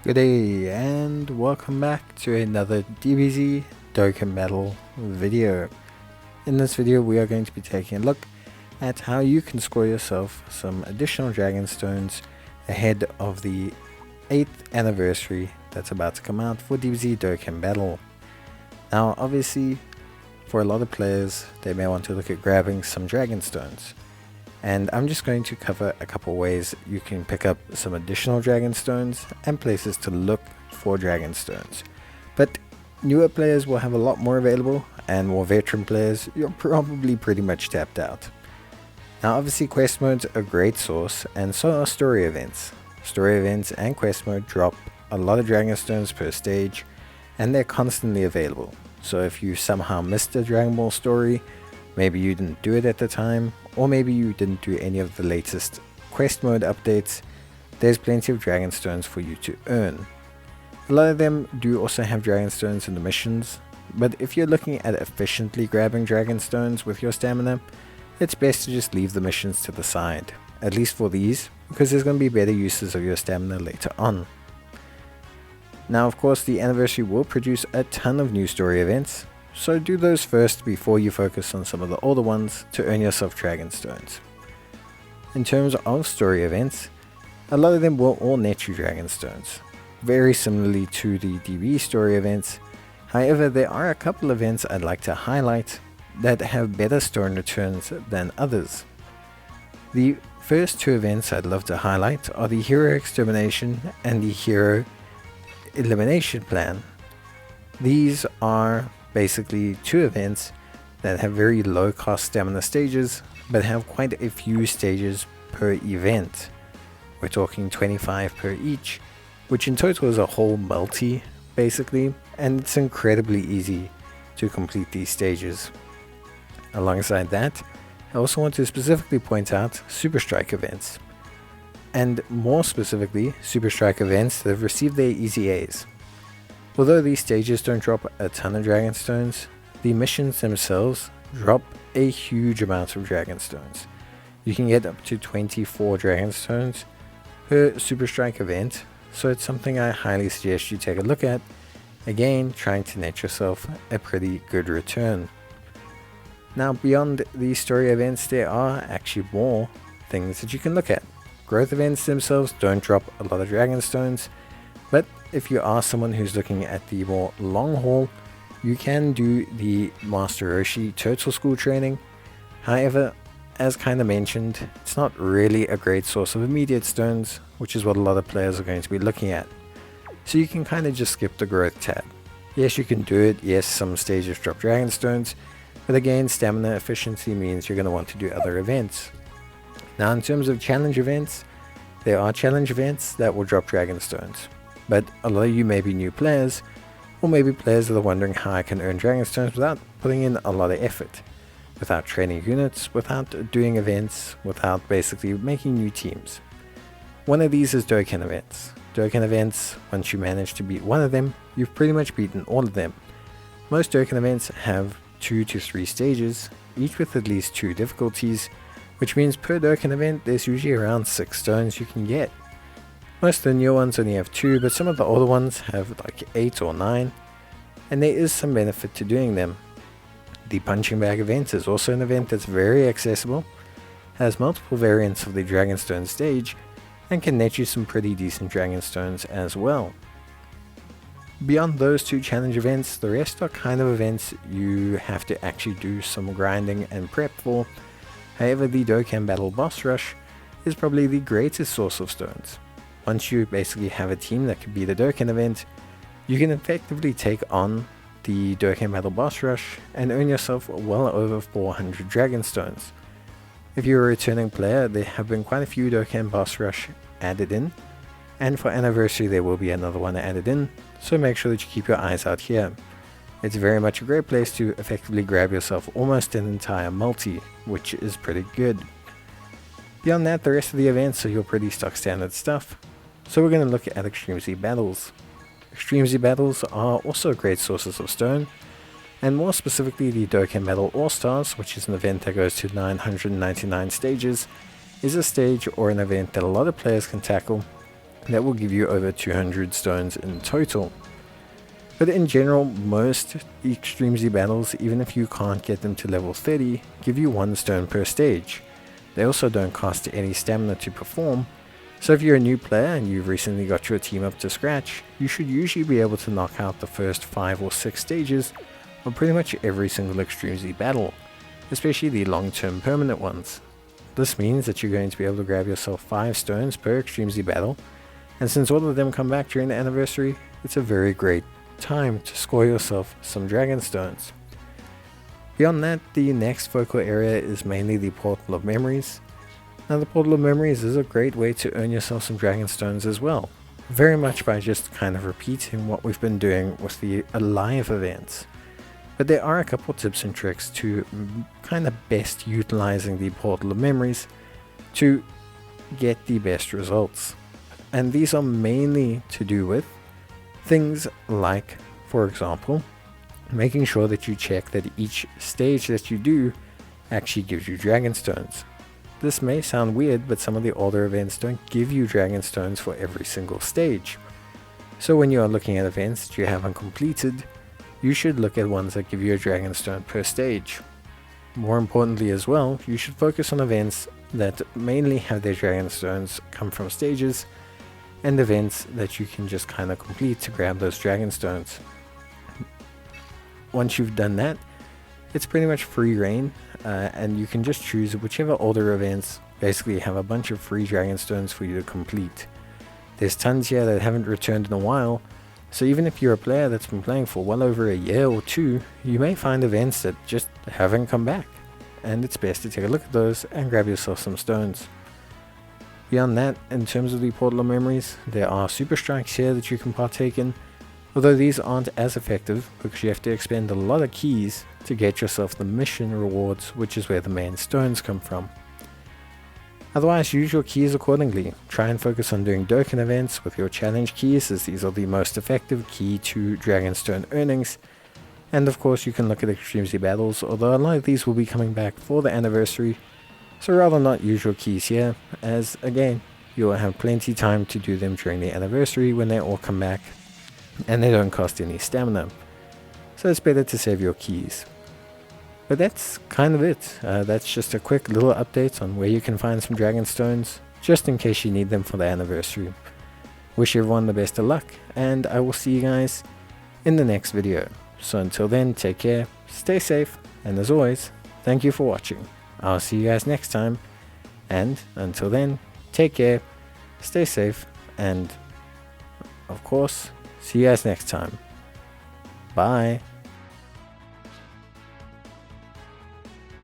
Good day and welcome back to another DBZ Dokkan Battle video. In this video we are going to be taking a look at how you can score yourself some additional Dragon Stones ahead of the 8th anniversary that's about to come out for DBZ Dokkan Battle. Now obviously for a lot of players they may want to look at grabbing some Dragon Stones. And I'm just going to cover a couple ways you can pick up some additional Dragon Stones and places to look for Dragon Stones. But newer players will have a lot more available, and more veteran players, you're probably pretty much tapped out. Now obviously quest modes are a great source, and so are story events. Story events and quest mode drop a lot of Dragon Stones per stage, and they're constantly available. So if you somehow missed a Dragon Ball story, maybe you didn't do it at the time, or maybe you didn't do any of the latest quest mode updates, there's plenty of Dragon Stones for you to earn. A lot of them do also have Dragon Stones in the missions, but if you're looking at efficiently grabbing Dragon Stones with your stamina, it's best to just leave the missions to the side, at least for these, because there's going to be better uses of your stamina later on. Now of course the anniversary will produce a ton of new story events, so do those first before you focus on some of the older ones to earn yourself Dragon Stones. In terms of story events, a lot of them will all net you Dragon Stones, very similarly to the DB story events. However, there are a couple events I'd like to highlight that have better stone returns than others. The first two events I'd love to highlight are the Hero Extermination and the Hero Elimination Plan. These are basically two events that have very low cost stamina stages, but have quite a few stages per event. We're talking 25 per each, which in total is a whole multi basically, and it's incredibly easy to complete these stages. Alongside that, I also want to specifically point out Super Strike events, and more specifically Super Strike events that have received their Easy A's. Although these stages don't drop a ton of Dragon Stones, the missions themselves drop a huge amount of Dragon Stones. You can get up to 24 Dragon Stones per Super Strike event, so it's something I highly suggest you take a look at, again trying to net yourself a pretty good return. Now beyond these story events there are actually more things that you can look at. Growth events themselves don't drop a lot of Dragon Stones, but if you are someone who's looking at the more long haul, you can do the Master Roshi Turtle School training. However, as kind of mentioned, it's not really a great source of immediate stones, which is what a lot of players are going to be looking at. So you can kind of just skip the growth tab. Yes, you can do it. Yes, some stages drop Dragon Stones, but again, stamina efficiency means you're going to want to do other events. Now in terms of challenge events, there are challenge events that will drop Dragon Stones. But a lot of you may be new players, or maybe players that are wondering how I can earn Dragon Stones without putting in a lot of effort, without training units, without doing events, without basically making new teams. One of these is Dokkan Events. Dokkan Events, once you manage to beat one of them, you've pretty much beaten all of them. Most Dokkan Events have 2 to 3 stages, each with at least 2 difficulties, which means per Dokkan Event there's usually around 6 stones you can get. Most of the new ones only have 2, but some of the older ones have like 8 or 9, and there is some benefit to doing them. The Punching Bag event is also an event that's very accessible, has multiple variants of the Dragon Stone stage, and can net you some pretty decent Dragon Stones as well. Beyond those 2 challenge events, the rest are kind of events you have to actually do some grinding and prep for. However, the Dokkan Battle Boss Rush is probably the greatest source of stones. Once you basically have a team that can beat a Dokkan event, you can effectively take on the Dokkan Battle Boss Rush and earn yourself well over 400 Dragon Stones. If you're a returning player, there have been quite a few Dokkan Boss Rush added in, and for anniversary there will be another one added in, so make sure that you keep your eyes out here. It's very much a great place to effectively grab yourself almost an entire multi, which is pretty good. Beyond that, the rest of the events are your pretty stock standard stuff. So we're going to look at Extreme Z Battles. Extreme Z Battles are also great sources of stone, and more specifically the Dokkan Battle All-Stars, which is an event that goes to 999 stages, is a stage or an event that a lot of players can tackle, that will give you over 200 stones in total. But in general, most Extreme Z battles, even if you can't get them to level 30, give you 1 stone per stage. They also don't cost any stamina to perform, so if you're a new player and you've recently got your team up to scratch, you should usually be able to knock out the first 5 or 6 stages of pretty much every single Extreme Z battle, especially the long-term permanent ones. This means that you're going to be able to grab yourself 5 stones per Extreme Z battle, and since all of them come back during the anniversary, it's a very great time to score yourself some dragon stones. Beyond that, the next focal area is mainly the Portal of Memories. Now the Portal of Memories is a great way to earn yourself some dragon stones as well, very much by just kind of repeating what we've been doing with the Alive events. But there are a couple tips and tricks to kind of best utilizing the Portal of Memories to get the best results. And these are mainly to do with things like, for example, making sure that you check that each stage that you do actually gives you dragon stones. This may sound weird, but some of the older events don't give you dragon stones for every single stage. So when you are looking at events that you haven't completed, you should look at ones that give you a dragon stone per stage. More importantly as well, you should focus on events that mainly have their dragon stones come from stages, and events that you can just kind of complete to grab those dragon stones. Once you've done that, it's pretty much free reign, and you can just choose whichever older events basically have a bunch of free dragon stones for you to complete. There's tons here that haven't returned in a while, so even if you're a player that's been playing for well over a year or 2, you may find events that just haven't come back, and it's best to take a look at those and grab yourself some stones. Beyond that, in terms of the Portal of Memories, there are super strikes here that you can partake in, although these aren't as effective because you have to expend a lot of keys to get yourself the mission rewards, which is where the main stones come from. Otherwise, use your keys accordingly. Try and focus on doing Dokkan events with your challenge keys, as these are the most effective key to Dragonstone earnings. And of course, you can look at Extreme Z battles, although a lot of these will be coming back for the anniversary, so rather not use your keys here, as again, you will have plenty time to do them during the anniversary when they all come back, and they don't cost any stamina, so it's better to save your keys. But that's kind of it. That's just a quick little update on where you can find some dragon stones, just in case you need them for the anniversary. Wish everyone the best of luck, and I will see you guys in the next video. So until then, take care, stay safe, and as always, thank you for watching. I'll see you guys next time, and until then, take care, stay safe, and of course, see you guys next time. Bye.